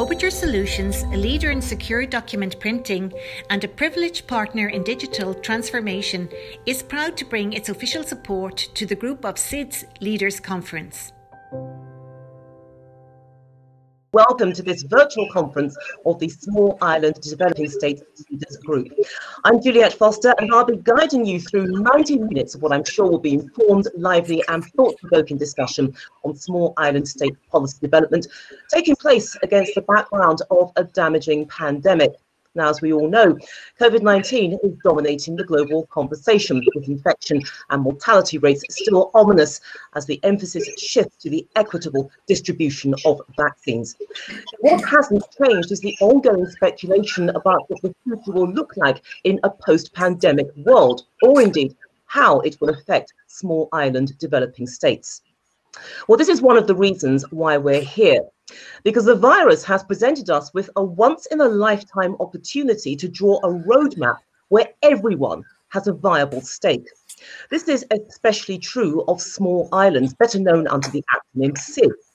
Auajjar Solutions, a leader in secure document printing and a privileged partner in digital transformation, is proud to bring its official support to the group of SIDS Leaders Conference. Welcome to this virtual conference of the Small Island Developing States Leaders Group. I'm Juliette Foster, and I'll be guiding you through 90 minutes of what I'm sure will be informed, lively and thought-provoking discussion on small island state policy development, taking place against the background of a damaging pandemic. Now, as we all know, COVID-19 is dominating the global conversation, with infection and mortality rates still ominous as the emphasis shifts to the equitable distribution of vaccines. What hasn't changed is the ongoing speculation about what the future will look like in a post-pandemic world, or indeed how it will affect small island developing states. Well, this is one of the reasons why we're here, because the virus has presented us with a once-in-a-lifetime opportunity to draw a roadmap where everyone has a viable stake. This is especially true of small islands, better known under the acronym SIDS.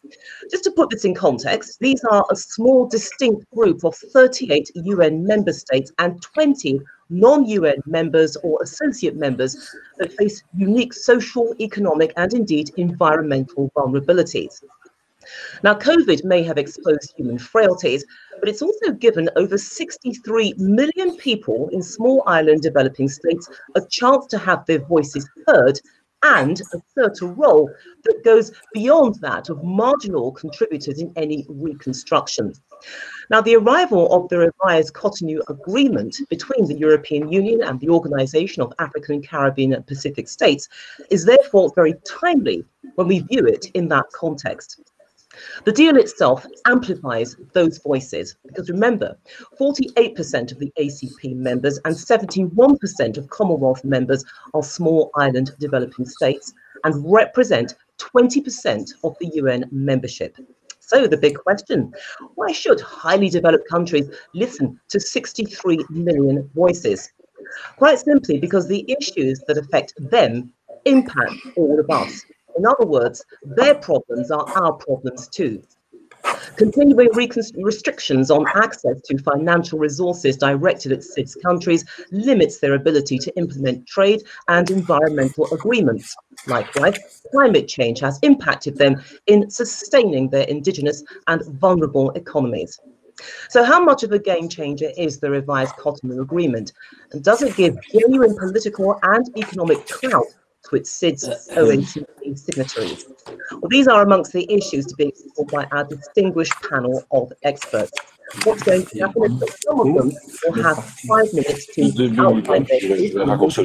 Just to put this in context, these are a small, distinct group of 38 UN member states and 20 non-UN members or associate members that face unique social, economic, and indeed environmental vulnerabilities. Now, COVID may have exposed human frailties, but it's also given over 63 million people in small island developing states a chance to have their voices heard and assert a role that goes beyond that of marginal contributors in any reconstruction. Now, the arrival of the revised Cotonou Agreement between the European Union and the Organization of African, Caribbean and Pacific States is therefore very timely when we view it in that context. The deal itself amplifies those voices because, remember, 48% of the ACP members and 71% of Commonwealth members are small island developing states and represent 20% of the UN membership. So the big question, why should highly developed countries listen to 63 million voices? Quite simply because the issues that affect them impact all of us. In other words, their problems are our problems too. Continuing restrictions on access to financial resources directed at SIDS countries limits their ability to implement trade and environmental agreements. Likewise, climate change has impacted them in sustaining their indigenous and vulnerable economies. So how much of a game changer is the revised Cotonou Agreement? And does it give genuine political and economic clout to its SIDS OACP signatories? Well, these are amongst the issues to be explored by our distinguished panel of experts. What's going to happen is that some of them will have 5 minutes to outline their case, after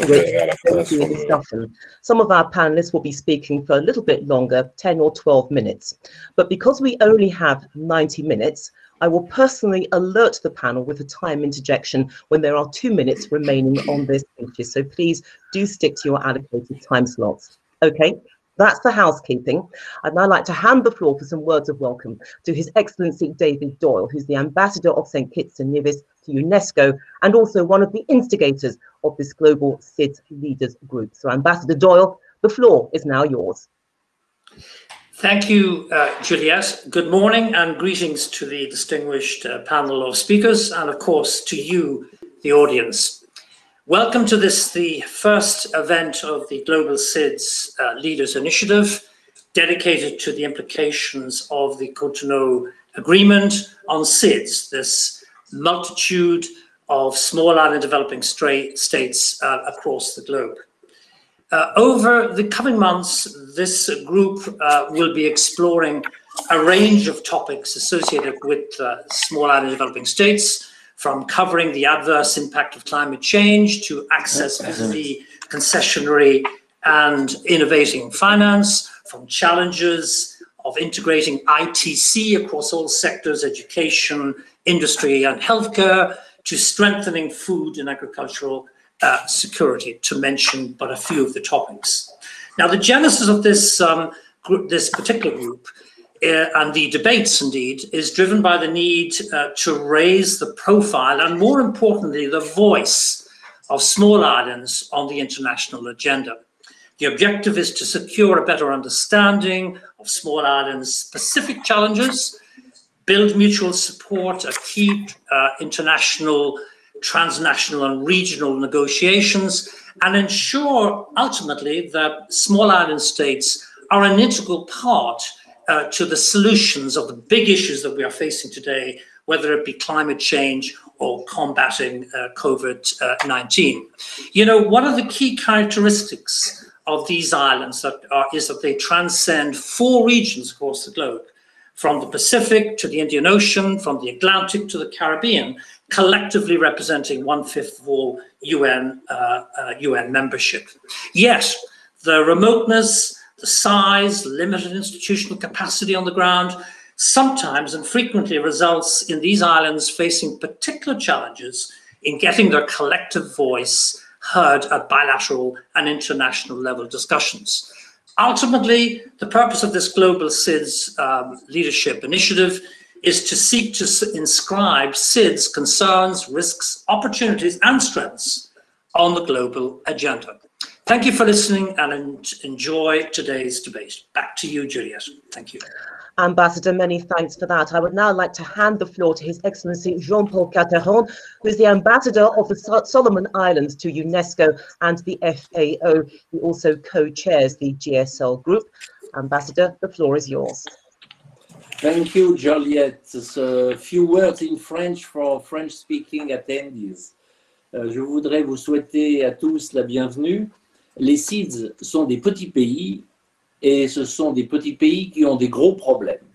which there will be a discussion. Some of our panelists will be speaking for a little bit longer, 10 or 12 minutes. But because we only have 90 minutes, I will personally alert the panel with a time interjection when there are 2 minutes remaining on their speeches. So please do stick to your allocated time slots. Okay, that's the housekeeping. I'd now like to hand the floor for some words of welcome to His Excellency David Doyle, who's the Ambassador of St. Kitts and Nevis to UNESCO and also one of the instigators of this global SIDS Leaders Group. So Ambassador Doyle, the floor is now yours. Thank you, Juliette. Good morning and greetings to the distinguished panel of speakers and, of course, to you, the audience. Welcome to this, the first event of the Global SIDS Leaders Initiative, dedicated to the implications of the Cotonou Agreement on SIDS, this multitude of small island developing states across the globe. Over the coming months, this group will be exploring a range of topics associated with small island developing states, from covering the adverse impact of climate change to access vis-a-vis concessionary and innovating finance, from challenges of integrating ITC across all sectors, education, industry and healthcare, to strengthening food and agricultural security, to mention but a few of the topics. Now, the genesis of this this particular group and the debates, indeed, is driven by the need to raise the profile and, more importantly, the voice of small islands on the international agenda. The objective is to secure a better understanding of small islands' specific challenges, build mutual support at key international, transnational and regional negotiations, and ensure ultimately that small island states are an integral part to the solutions of the big issues that we are facing today, whether it be climate change or combating COVID-19. You know, one of the key characteristics of these islands is that they transcend 4 regions across the globe, from the Pacific to the Indian Ocean, from the Atlantic to the Caribbean, collectively representing 1/5 of all UN membership. Yet, the remoteness, the size, limited institutional capacity on the ground, sometimes and frequently results in these islands facing particular challenges in getting their collective voice heard at bilateral and international level discussions. Ultimately, the purpose of this global SIDS leadership initiative is to seek to inscribe SIDS concerns, risks, opportunities, and strengths on the global agenda. Thank you for listening and enjoy today's debate. Back to you, Juliet. Thank you. Ambassador, many thanks for that. I would now like to hand the floor to His Excellency Jean-Paul Catteron, who is the Ambassador of the Solomon Islands to UNESCO and the FAO. He also co-chairs the GSL group. Ambassador, the floor is yours. Thank you, Juliette. A few words in French for French-speaking attendees. Je voudrais vous souhaiter à tous la bienvenue. Les SIDS sont des petits pays et ce sont des petits pays qui ont des gros problèmes.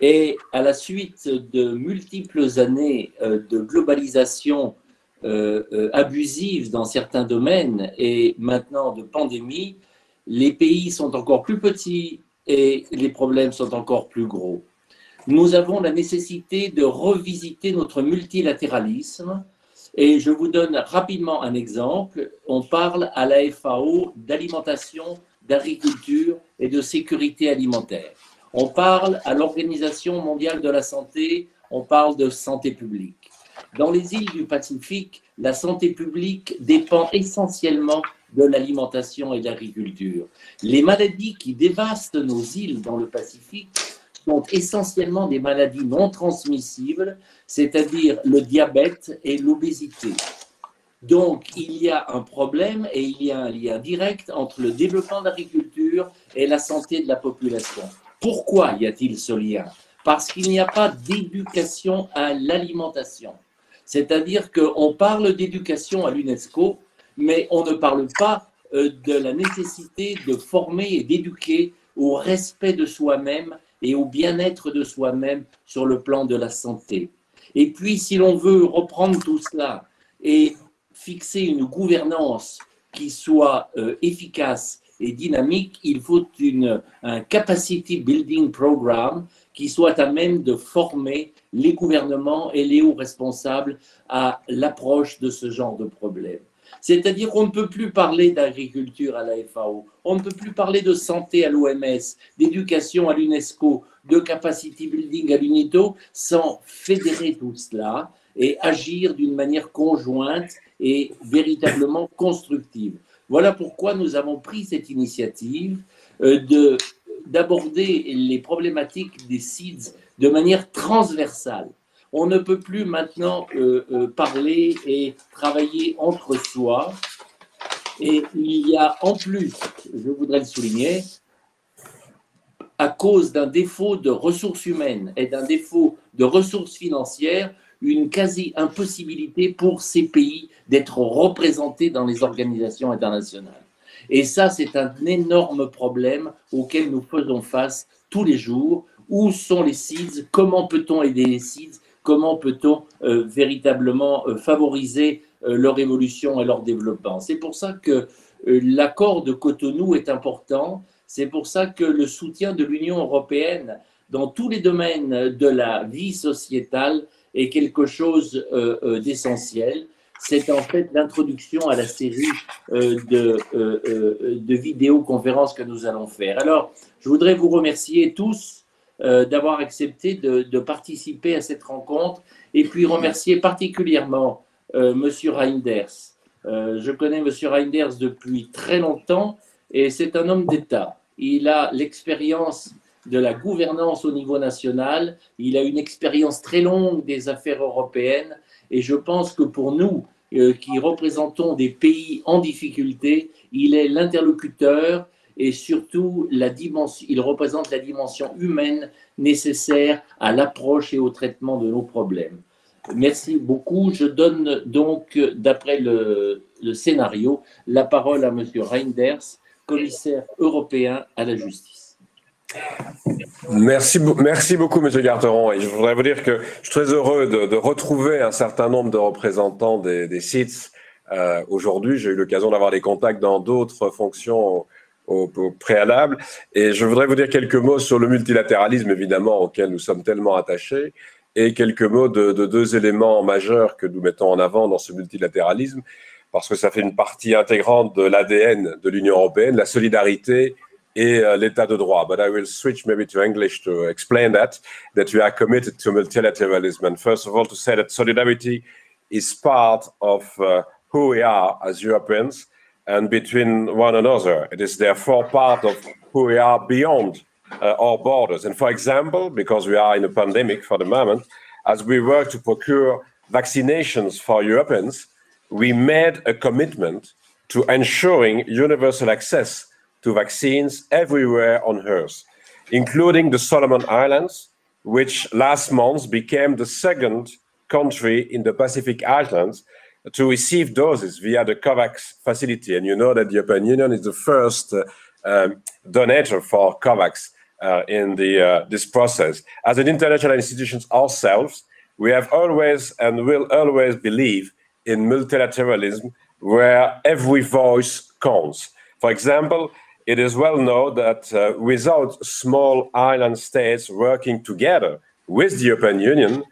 Et à la suite de multiples années de globalisation abusive dans certains domaines et maintenant de pandémie, les pays sont encore plus petits et les problèmes sont encore plus gros. Nous avons la nécessité de revisiter notre multilatéralisme et je vous donne rapidement un exemple. On parle à la FAO d'alimentation, d'agriculture et de sécurité alimentaire. On parle à l'Organisation mondiale de la santé, on parle de santé publique. Dans les îles du Pacifique, la santé publique dépend essentiellement de l'alimentation et de l'agriculture. Les maladies qui dévastent nos îles dans le Pacifique sont essentiellement des maladies non transmissibles, c'est-à-dire le diabète et l'obésité. Donc, il y a un problème et il y a un lien direct entre le développement de l'agriculture et la santé de la population. Pourquoi y a-t-il ce lien? Parce qu'il n'y a pas d'éducation à l'alimentation. C'est-à-dire qu'on parle d'éducation à l'UNESCO, mais on ne parle pas de la nécessité de former et d'éduquer au respect de soi-même et au bien-être de soi-même sur le plan de la santé. Et puis, si l'on veut reprendre tout cela et fixer une gouvernance qui soit efficace et dynamique, il faut un capacity building programme qui soit à même de former les gouvernements et les hauts responsables à l'approche de ce genre de problème. C'est-à-dire qu'on ne peut plus parler d'agriculture à la FAO, on ne peut plus parler de santé à l'OMS, d'éducation à l'UNESCO, de capacity building à l'UNITO sans fédérer tout cela et agir d'une manière conjointe et véritablement constructive. Voilà pourquoi nous avons pris cette initiative d'aborder les problématiques des SIDS de manière transversale. On ne peut plus maintenant parler et travailler entre soi. Et il y a en plus, je voudrais le souligner, à cause d'un défaut de ressources humaines et d'un défaut de ressources financières, une quasi-impossibilité pour ces pays d'être représentés dans les organisations internationales. Et ça, c'est un énorme problème auquel nous faisons face tous les jours. Où sont les SIDS? Comment peut-on aider les SIDS? Comment peut-on véritablement favoriser leur évolution et leur développement? C'est pour ça que l'accord de Cotonou est important. C'est pour ça que le soutien de l'Union européenne dans tous les domaines de la vie sociétale est quelque chose d'essentiel. C'est en fait l'introduction à la série de vidéoconférences que nous allons faire. Alors, je voudrais vous remercier tous d'avoir accepté de participer à cette rencontre et puis remercier particulièrement M. Reinders. Je connais M. Reinders depuis très longtemps et c'est un homme d'État. Il a l'expérience de la gouvernance au niveau national, il a une expérience très longue des affaires européennes, et je pense que pour nous, qui représentons des pays en difficulté, il est l'interlocuteur et surtout il représente la dimension humaine nécessaire à l'approche et au traitement de nos problèmes. Merci beaucoup. Je donne donc, d'après le scénario, la parole à M. Reinders, commissaire européen à la justice. Merci beaucoup, M. Garteron. Et je voudrais vous dire que je suis très heureux de retrouver un certain nombre de représentants des SIDS aujourd'hui. J'ai eu l'occasion d'avoir des contacts dans d'autres fonctions au préalable. Et je voudrais vous dire quelques mots sur le multilatéralisme, évidemment, auquel nous sommes tellement attachés, et quelques mots de deux éléments majeurs que nous mettons en avant dans ce multilatéralisme, parce que ça fait une partie intégrante de l'ADN de l'Union européenne, la solidarité et l'état de droit. But I will switch maybe to English to explain that we are committed to multilateralism. And first of all, to say that solidarity is part of who we are as Europeans and between one another. It is therefore part of who we are beyond our borders. And for example, because we are in a pandemic for the moment, as we work to procure vaccinations for Europeans, we made a commitment to ensuring universal access to vaccines everywhere on Earth, including the Solomon Islands, which last month became the second country in the Pacific Islands to receive doses via the COVAX facility. And you know that the European Union is the first donator for COVAX in this process. As an international institution ourselves, we have always and will always believe in multilateralism where every voice counts. For example, it is well known that without small island states working together with the European Union,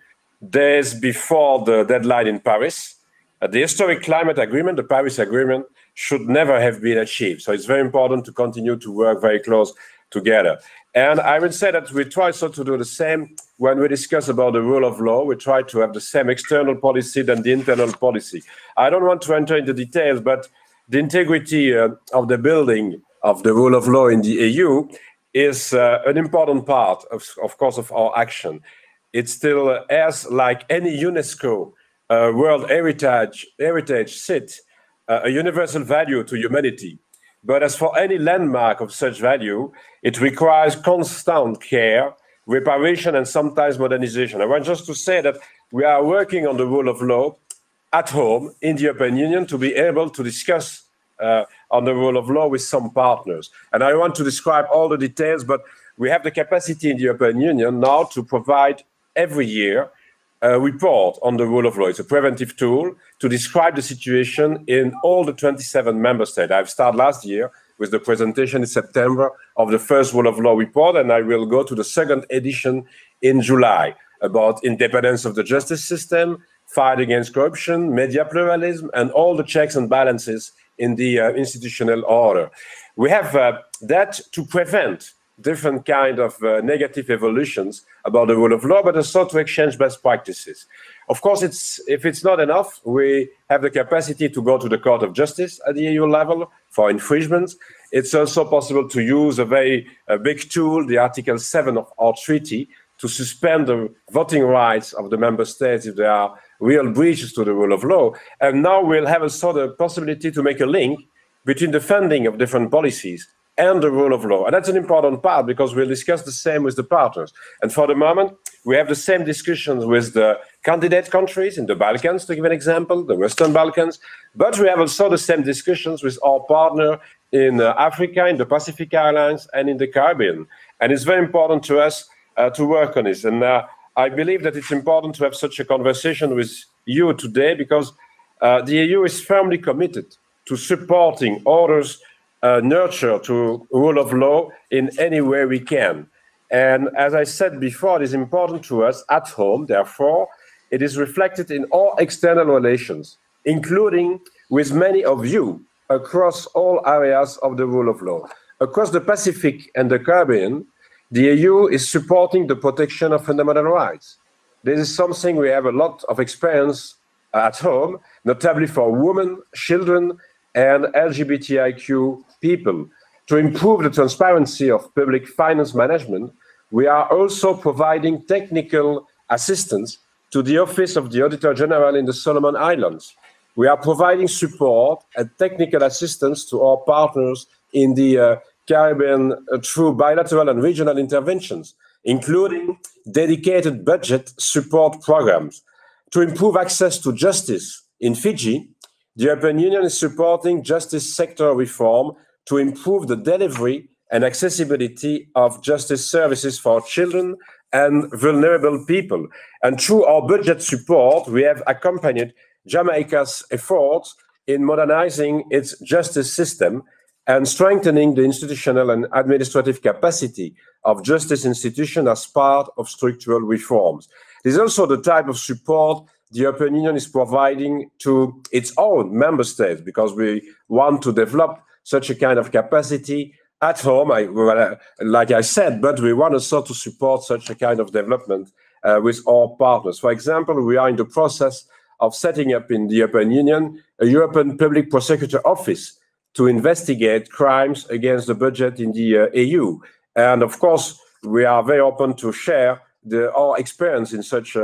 days before the deadline in Paris, the historic climate agreement, the Paris Agreement, should never have been achieved. So it's very important to continue to work very close together. And I would say that we try so to do the same when we discuss about the rule of law. We try to have the same external policy than the internal policy. I don't want to enter into details, but the integrity of the building of the rule of law in the EU is an important part, of course, of our action. It still has, like any UNESCO World Heritage Site, a universal value to humanity. But as for any landmark of such value, it requires constant care, reparation, and sometimes modernization. I want just to say that we are working on the rule of law at home in the European Union to be able to discuss on the rule of law with some partners. And I want to describe all the details, but we have the capacity in the European Union now to provide every year a report on the rule of law. It's a preventive tool to describe the situation in all the 27 member states. I've started last year with the presentation in September of the first rule of law report, and I will go to the second edition in July about independence of the justice system, fight against corruption, media pluralism, and all the checks and balances in the institutional order. We have that to prevent different kind of negative evolutions about the rule of law, but also to exchange best practices. Of course, if it's not enough, we have the capacity to go to the Court of Justice at the EU level for infringements. It's also possible to use a very big tool, the Article 7 of our treaty, to suspend the voting rights of the member states if there are real breaches to the rule of law. And now we'll have also the possibility to make a link between the funding of different policies and the rule of law. And that's an important part because we'll discuss the same with the partners. And for the moment, we have the same discussions with the candidate countries in the Balkans, to give an example, the Western Balkans, but we have also the same discussions with our partner in Africa, in the Pacific Islands, and in the Caribbean. And it's very important to us to work on this. And I believe that it's important to have such a conversation with you today because the EU is firmly committed to supporting others' nurture to rule of law in any way we can. And as I said before, it is important to us at home, therefore, it is reflected in all external relations, including with many of you across all areas of the rule of law. Across the Pacific and the Caribbean, the EU is supporting the protection of fundamental rights. This is something we have a lot of experience at home, notably for women, children, and LGBTIQ people. To improve the transparency of public finance management, we are also providing technical assistance to the Office of the Auditor General in the Solomon Islands. We are providing support and technical assistance to our partners in the Caribbean through bilateral and regional interventions, including dedicated budget support programs. To improve access to justice in Fiji, the European Union is supporting justice sector reform to improve the delivery and accessibility of justice services for children and vulnerable people. And through our budget support, we have accompanied Jamaica's efforts in modernizing its justice system and strengthening the institutional and administrative capacity of justice institutions as part of structural reforms. This is also the type of support the European Union is providing to its own member states, because we want to develop such a kind of capacity at home, like I said, but we want also to support such a kind of development with our partners. For example, we are in the process of setting up in the European Union a European Public Prosecutor Office to investigate crimes against the budget in the EU. And of course, we are very open to share our experience in such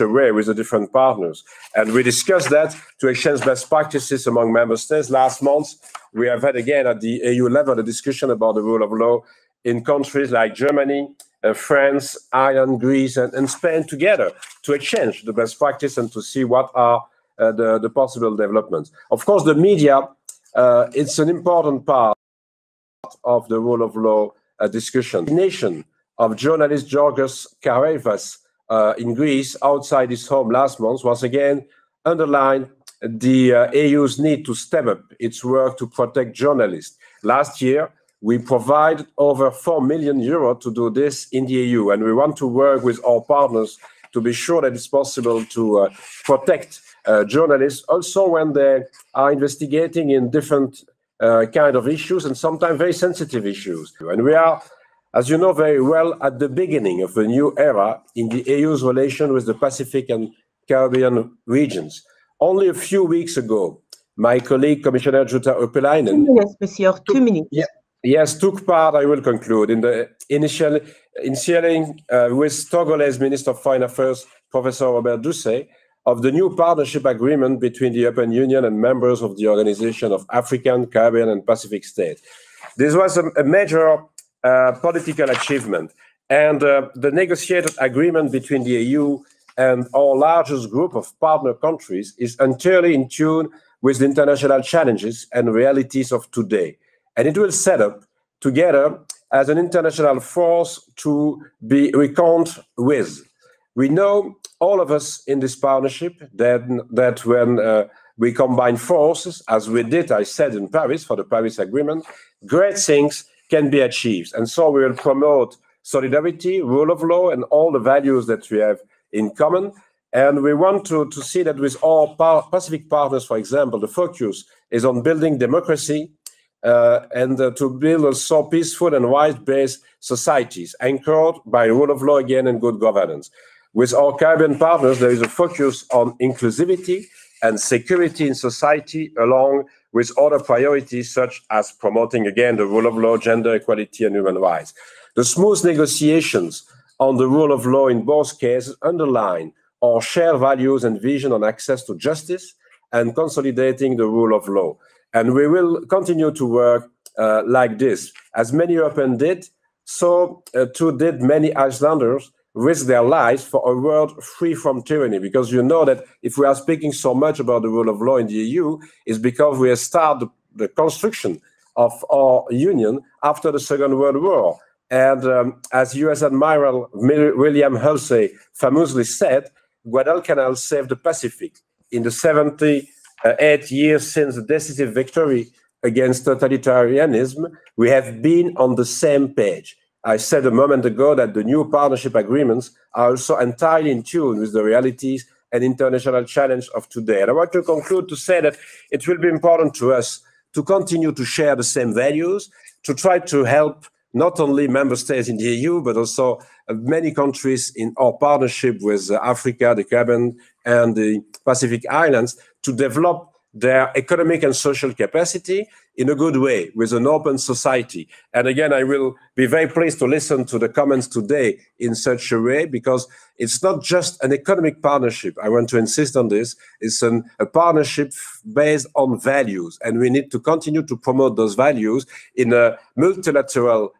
a way with the different partners. And we discussed that to exchange best practices among member states. Last month, we have had again at the EU level a discussion about the rule of law in countries like Germany, France, Ireland, Greece, and Spain together to exchange the best practice and to see what are the possible developments. Of course, the media, it's an important part of the rule of law discussion. The nation of journalist Georgios Karevas in Greece outside his home last month was again underlined the EU's need to step up its work to protect journalists. Last year, we provided over 4 million euros to do this in the EU, and we want to work with our partners to be sure that it's possible to protect journalists also when they are investigating in different kind of issues and sometimes very sensitive issues. And we are, as you know very well, at the beginning of a new era in the EU's relation with the Pacific and Caribbean regions. Only a few weeks ago, my colleague, Commissioner Jutta Urpilainen— 2 minutes, Monsieur, 2 minutes. Yes, took part, I will conclude, in the initialing with Togolese Minister of Foreign Affairs, Professor Robert Dussey, of the new partnership agreement between the European Union and members of the Organization of African, Caribbean and Pacific States. This was a major political achievement, and the negotiated agreement between the EU and our largest group of partner countries is entirely in tune with the international challenges and realities of today. And it will set up together as an international force to be reckoned with. We know, all of us in this partnership, that when we combine forces, as we did, I said, in Paris for the Paris Agreement, great things can be achieved. And so we will promote solidarity, rule of law, and all the values that we have in common. And we want to see that with all Pacific partners, for example, the focus is on building democracy and to build also peaceful and rights-based societies anchored by rule of law again and good governance. With our Caribbean partners, there is a focus on inclusivity and security in society, along with other priorities such as promoting again the rule of law, gender equality and human rights. The smooth negotiations on the rule of law in both cases underline our shared values and vision on access to justice and consolidating the rule of law. And we will continue to work like this. As many Europeans did, so too did many Icelanders risk their lives for a world free from tyranny. Because you know that if we are speaking so much about the rule of law in the EU, it's because we have started the construction of our union after the Second World War. And as US Admiral William Halsey famously said, Guadalcanal saved the Pacific. In the 78 years since the decisive victory against totalitarianism, we have been on the same page. I said a moment ago that the new partnership agreements are also entirely in tune with the realities and international challenge of today. And I want to conclude to say that it will be important to us to continue to share the same values, to try to help not only member states in the EU, but also many countries in our partnership with Africa, the Caribbean, and the Pacific Islands to develop their economic and social capacity in a good way, with an open society. And again, I will be very pleased to listen to the comments today in such a way, because it's not just an economic partnership. I want to insist on this. It's a partnership based on values, and we need to continue to promote those values in a multilateral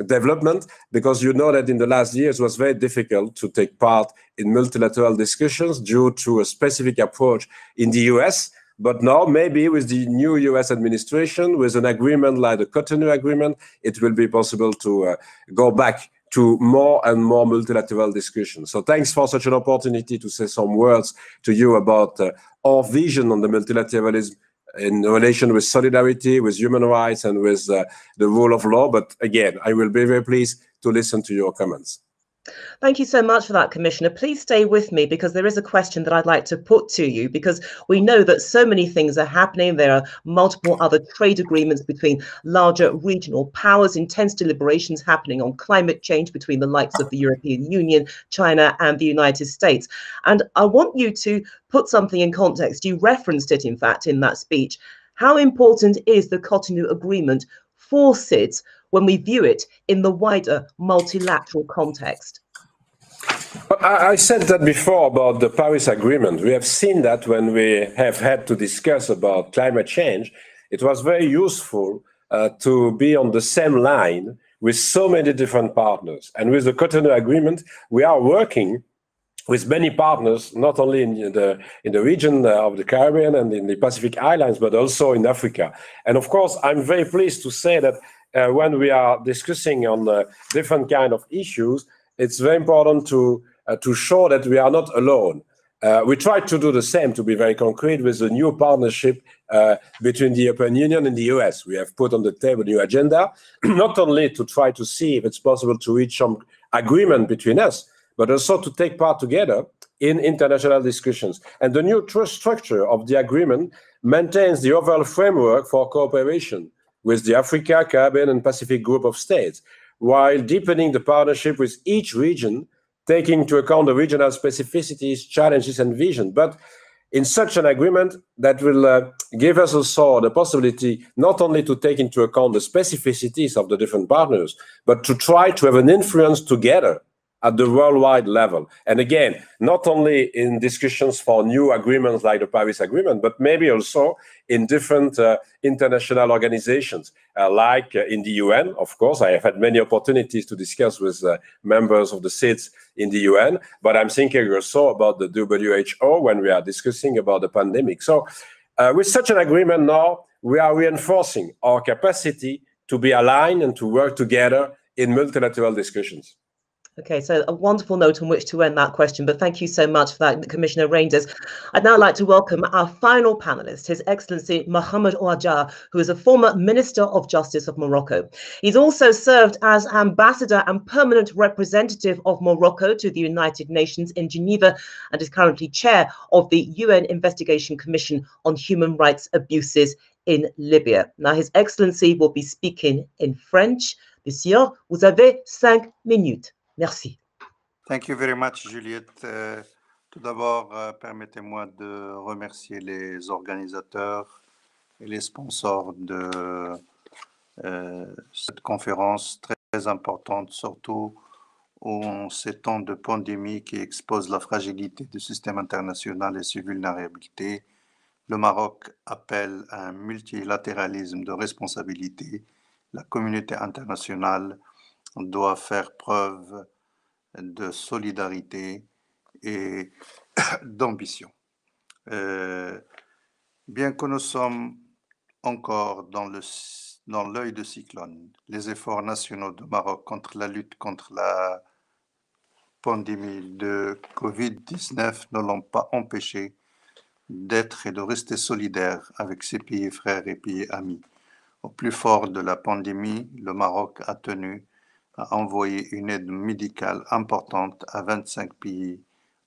development, because you know that in the last years it was very difficult to take part in multilateral discussions due to a specific approach in the US. But now, maybe with the new US administration, with an agreement like the Cotonou Agreement, it will be possible to go back to more and more multilateral discussions. So thanks for such an opportunity to say some words to you about our vision on the multilateralism in relation with solidarity, with human rights, and with the rule of law. But again, I will be very pleased to listen to your comments. Thank you so much for that, Commissioner. Please stay with me, because there is a question that I'd like to put to you, because we know that so many things are happening. There are multiple other trade agreements between larger regional powers, intense deliberations happening on climate change between the likes of the European Union, China, and the United States. And I want you to put something in context. You referenced it, in fact, in that speech. How important is the Cotonou Agreement for SIDS when we view it in the wider multilateral context? I said that before about the Paris Agreement. We have seen that when we have had to discuss about climate change, it was very useful to be on the same line with so many different partners. And with the Cotonou Agreement, we are working with many partners, not only in the region of the Caribbean and in the Pacific Islands, but also in Africa. And of course, I'm very pleased to say that when we are discussing on different kind of issues, it's very important to show that we are not alone. We try to do the same, to be very concrete, with the new partnership between the European Union and the US. We have put on the table a new agenda, not only to try to see if it's possible to reach some agreement between us, but also to take part together in international discussions. And the new structure of the agreement maintains the overall framework for cooperation with the Africa, Caribbean, and Pacific group of states, while deepening the partnership with each region, taking into account the regional specificities, challenges, and vision. But in such an agreement that will give us also the possibility not only to take into account the specificities of the different partners, but to try to have an influence together at the worldwide level. And again, not only in discussions for new agreements like the Paris Agreement, but maybe also in different international organizations, like in the UN. Of course, I have had many opportunities to discuss with members of the SIDS in the UN, but I'm thinking also about the WHO when we are discussing about the pandemic. So with such an agreement now, we are reinforcing our capacity to be aligned and to work together in multilateral discussions. Okay, so a wonderful note on which to end that question, but thank you so much for that, Commissioner Reinders. I'd now like to welcome our final panelist, His Excellency Mohamed Auajjar, who is a former Minister of Justice of Morocco. He's also served as Ambassador and Permanent Representative of Morocco to the United Nations in Geneva, and is currently Chair of the UN Investigation Commission on Human Rights Abuses in Libya. Now, His Excellency will be speaking in French. Monsieur, vous avez 5 minutes. Merci. Thank you very much, Juliette. Tout d'abord, permettez-moi de remercier les organisateurs et les sponsors de cette conférence très importante, surtout en ces temps de pandémie qui exposent la fragilité du système international et ses vulnérabilités. Le Maroc appelle à un multilatéralisme de responsabilité. La communauté internationale doit faire preuve de solidarité et d'ambition. Bien que nous sommes encore dans l'œil de cyclone, les efforts nationaux du Maroc contre la lutte contre la pandémie de Covid-19 ne l'ont pas empêché d'être et de rester solidaire avec ses pays frères et pays amis. Au plus fort de la pandémie, le Maroc a tenu à envoyer une aide médicale importante à 25 pays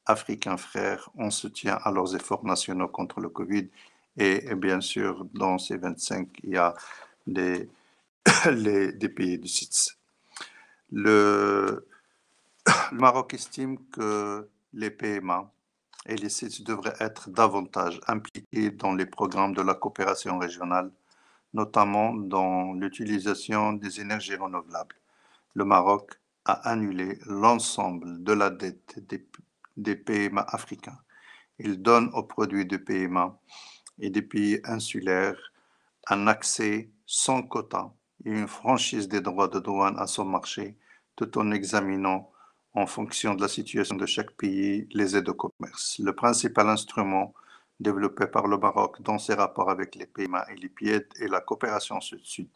africains frères en soutien à leurs efforts nationaux contre le Covid. Et bien sûr, dans ces 25, il y a des pays du SIDS. Le Maroc estime que les PMA et les SIDS devraient être davantage impliqués dans les programmes de la coopération régionale, notamment dans l'utilisation des énergies renouvelables. Le Maroc a annulé l'ensemble de la dette des PMA africains. Il donne aux produits de PMA et des pays insulaires un accès sans quota et une franchise des droits de douane à son marché, tout en examinant en fonction de la situation de chaque pays les aides au commerce. Le principal instrument développé par le Maroc dans ses rapports avec les PMA et les PIED est la coopération sud-sud.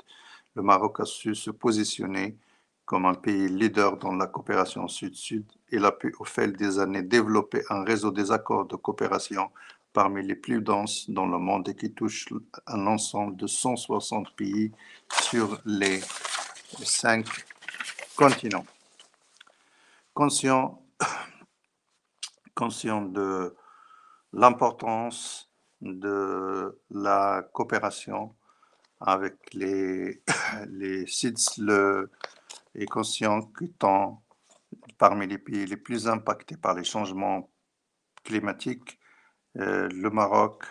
Le Maroc a su se positionner comme un pays leader dans la coopération sud-sud. Il a pu au fil des années développer un réseau des accords de coopération parmi les plus denses dans le monde et qui touche un ensemble de 160 pays sur les 5 continents. Conscient de l'importance de la coopération avec les SIDS, est conscient qu'étant parmi les pays les plus impactés par les changements climatiques, le Maroc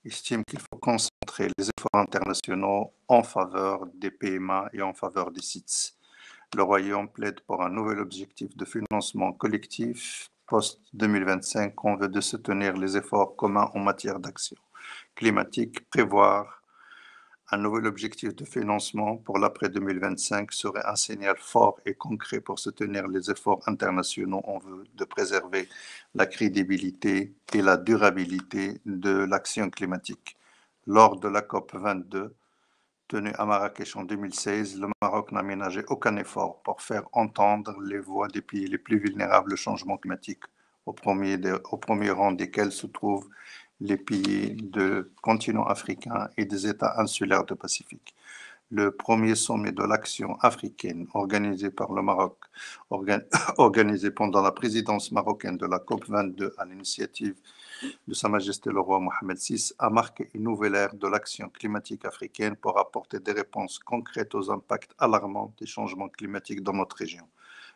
estime qu'il faut concentrer les efforts internationaux en faveur des PMA et en faveur des SIDS. Le Royaume plaide pour un nouvel objectif de financement collectif post-2025 en vue de soutenir les efforts communs en matière d'action climatique. Prévoir un nouvel objectif de financement pour l'après-2025 serait un signal fort et concret pour soutenir les efforts internationaux en vue de préserver la crédibilité et la durabilité de l'action climatique. Lors de la COP 22, tenue à Marrakech en 2016, le Maroc n'a ménagé aucun effort pour faire entendre les voix des pays les plus vulnérables au changement climatique, au premier rang desquels se trouvent les pays du continent africain et des États insulaires du Pacifique. Le premier sommet de l'action africaine organisé par le Maroc, organisé pendant la présidence marocaine de la COP 22 à l'initiative de Sa Majesté le roi Mohamed VI, a marqué une nouvelle ère de l'action climatique africaine pour apporter des réponses concrètes aux impacts alarmants des changements climatiques dans notre région.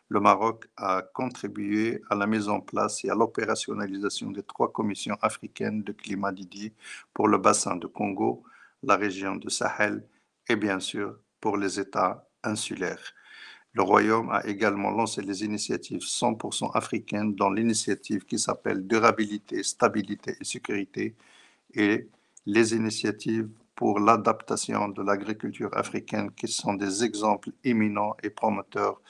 Le Maroc a contribué à la mise en place et à l'opérationnalisation des 3 commissions africaines de climat dédiées pour le bassin de Congo, la région de Sahel et bien sûr pour les États insulaires. Le Royaume a également lancé les initiatives 100% africaines dans l'initiative qui s'appelle Durabilité, Stabilité et Sécurité et les initiatives pour l'adaptation de l'agriculture africaine qui sont des exemples éminents et promoteurs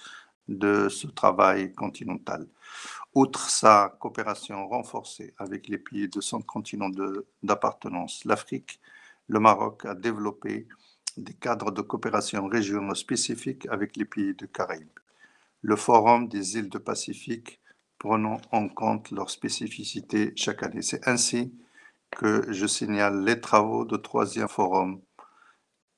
de ce travail continental. Outre sa coopération renforcée avec les pays de son continent d'appartenance, l'Afrique, le Maroc a développé des cadres de coopération régionaux spécifiques avec les pays du Caraïbes. Le Forum des îles du Pacifique prenant en compte leurs spécificités chaque année. C'est ainsi que je signale les travaux du 3e Forum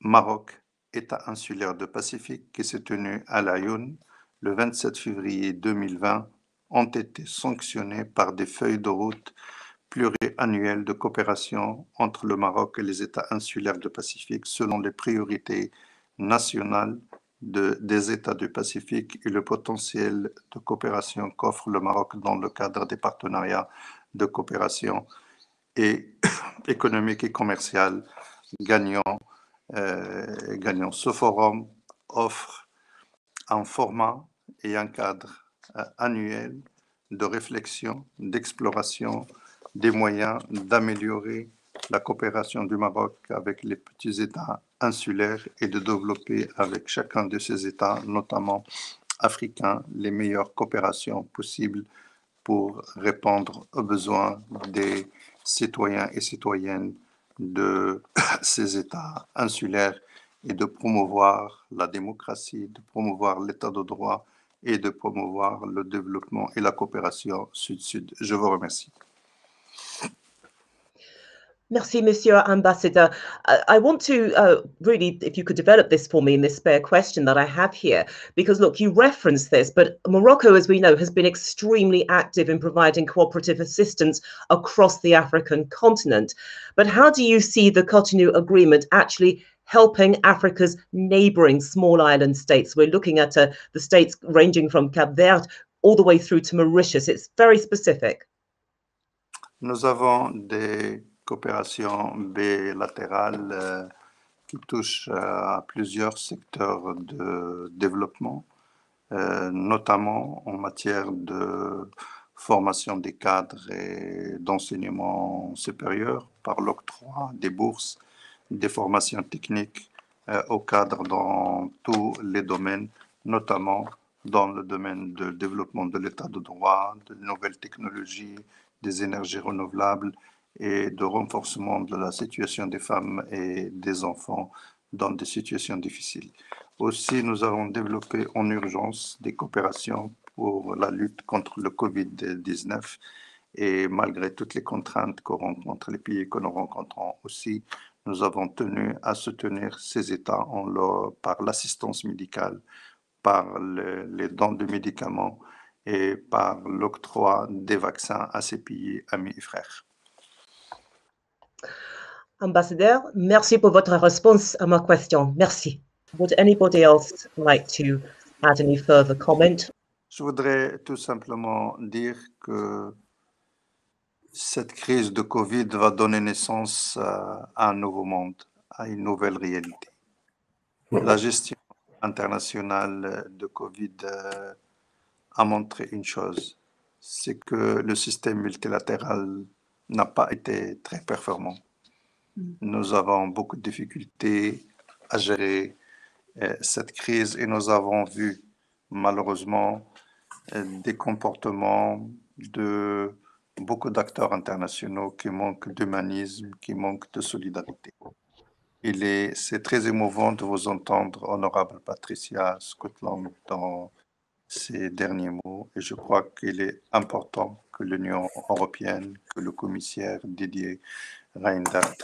Maroc, État insulaire du Pacifique, qui s'est tenu à Laayoune le 27 février 2020, ont été sanctionnés par des feuilles de route pluriannuelles de coopération entre le Maroc et les États insulaires du Pacifique selon les priorités nationales des États du Pacifique et le potentiel de coopération qu'offre le Maroc dans le cadre des partenariats de coopération et économique et commercial gagnant. Ce forum offre un format et un cadre annuel de réflexion, d'exploration, des moyens d'améliorer la coopération du Maroc avec les petits États insulaires et de développer avec chacun de ces États, notamment africains, les meilleures coopérations possibles pour répondre aux besoins des citoyens et citoyennes de ces États insulaires et de promouvoir la démocratie, de promouvoir l'état de droit et de promouvoir le développement et la coopération sud-sud. Je vous remercie. Merci, Monsieur Ambassador. I want to really, if you could develop this for me in this spare question that I have here, because look, you referenced this, but Morocco, as we know, has been extremely active in providing cooperative assistance across the African continent. But how do you see the Cotonou Agreement actually helping Africa's neighboring small island states? We're looking at the states ranging from Cap Verde all the way through to Mauritius. It's very specific. Nous avons des coopération bilatérale qui touche à plusieurs secteurs de développement, notamment en matière de formation des cadres et d'enseignement supérieur par l'octroi des bourses, des formations techniques aux cadres dans tous les domaines, notamment dans le domaine du développement de l'état de droit, de nouvelles technologies, des énergies renouvelables et de renforcement de la situation des femmes et des enfants dans des situations difficiles. Aussi, nous avons développé en urgence des coopérations pour la lutte contre le Covid-19 et malgré toutes les contraintes que rencontrent les pays que nous rencontrons aussi, nous avons tenu à soutenir ces États par l'assistance médicale, par les dons de médicaments et par l'octroi des vaccins à ces pays amis et frères. Ambassadeur, merci pour votre réponse à ma question. Merci. Would anybody else like to add any further comment? Je voudrais tout simplement dire que cette crise de Covid va donner naissance à un nouveau monde, à une nouvelle réalité. La gestion internationale de Covid a montré une chose, c'est que le système multilatéral n'a pas été très performant. Nous avons beaucoup de difficultés à gérer cette crise et nous avons vu malheureusement des comportements de beaucoup d'acteurs internationaux qui manquent d'humanisme, qui manquent de solidarité. C'est très émouvant de vous entendre, honorable Patricia Scotland, dans ces derniers mots. Et je crois qu'il est important que l'Union européenne, que le commissaire Didier Reynders,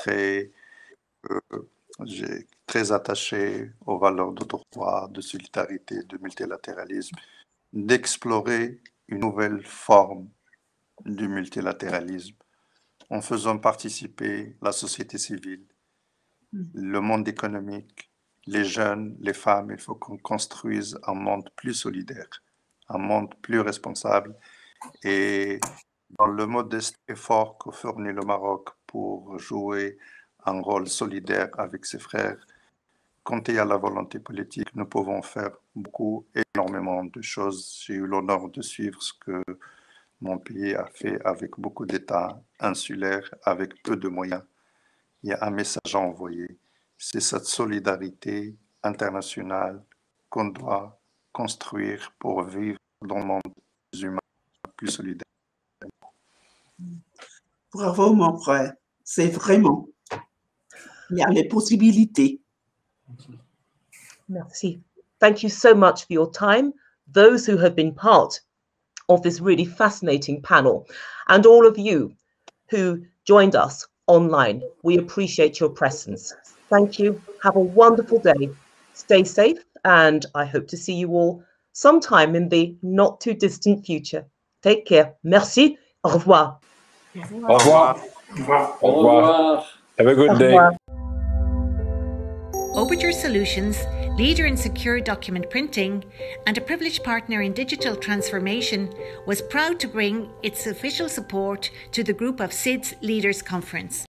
très attaché aux valeurs de droit, de solidarité, de multilatéralisme, d'explorer une nouvelle forme du multilatéralisme en faisant participer la société civile, le monde économique, les jeunes, les femmes. Il faut qu'on construise un monde plus solidaire, un monde plus responsable. Et dans le modeste effort que fournit le Maroc pour jouer un rôle solidaire avec ses frères, quand il y a la volonté politique, nous pouvons faire beaucoup, énormément de choses. J'ai eu l'honneur de suivre ce que mon pays a fait avec beaucoup d'États insulaires, avec peu de moyens. Il y a un message à envoyer. C'est cette solidarité internationale qu'on doit construire pour vivre dans le monde plus humain, plus solidaire. Bravo, mon frère. C'est vraiment. Il y a les possibilités. Merci. Thank you so much for your time, those who have been part of this really fascinating panel, and all of you who joined us online. We appreciate your presence. Thank you. Have a wonderful day. Stay safe, and I hope to see you all sometime in the not too distant future. Take care. Merci. Au revoir. Au revoir. Au revoir. Have a good day. Auajjar Solutions, leader in secure document printing and a privileged partner in digital transformation, was proud to bring its official support to the group of SIDS Leaders Conference.